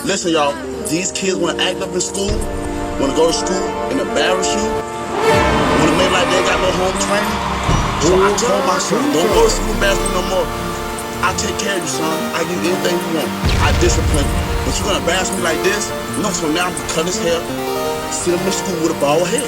Listen, y'all, these kids want to act up in school, want to go to school and embarrass you, want to make like they got no home training. So I told my son, don't go to school embarrass me no more. I take care of you, son. I give you anything you want. I discipline you. But you're going to embarrass me like this? No, so now I'm going to cut his hair, sit him in school with a bald head.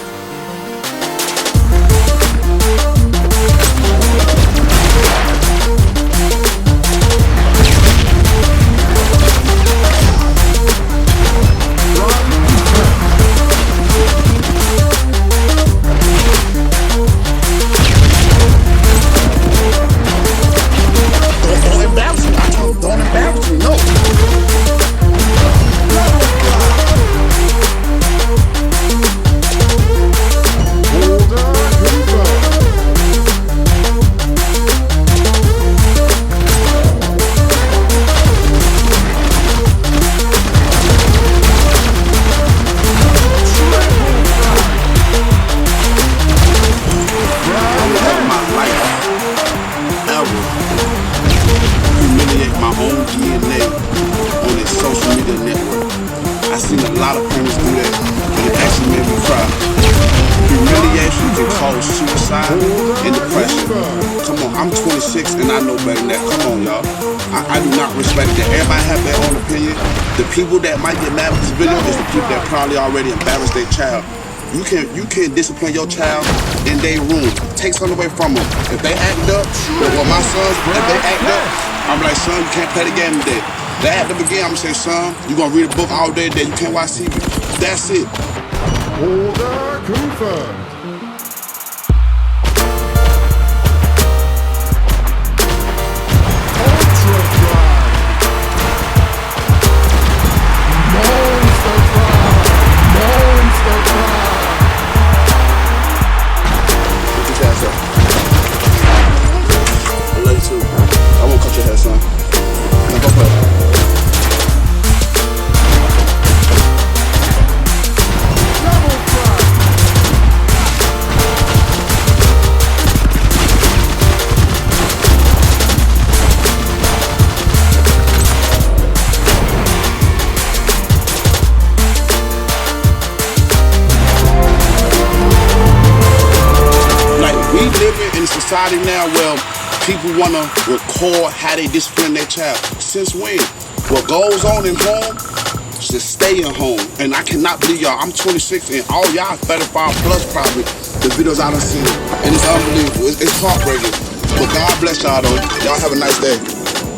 Suicide and depression. Come on, I'm 26 and I know better than that. Come on, y'all. I do not respect that. Everybody have their own opinion. The people that might get mad at this video is the people that probably already embarrassed their child. You can't discipline your child in their room. Take something away from them. If they act up, well, my sons, if they act up, I'm like, son, you can't play the game today. They act up again, I'm gonna say, son, you gonna read a book all day today, you can't watch TV. That's it. Order confirmed. In society now where people want to record how they discipline their child. Since when? What goes on in home should stay in home. And I cannot believe y'all, I'm 26 and all y'all 35 plus probably, the videos I done seen. And it's unbelievable, it's heartbreaking. But God bless y'all though. Y'all have a nice day.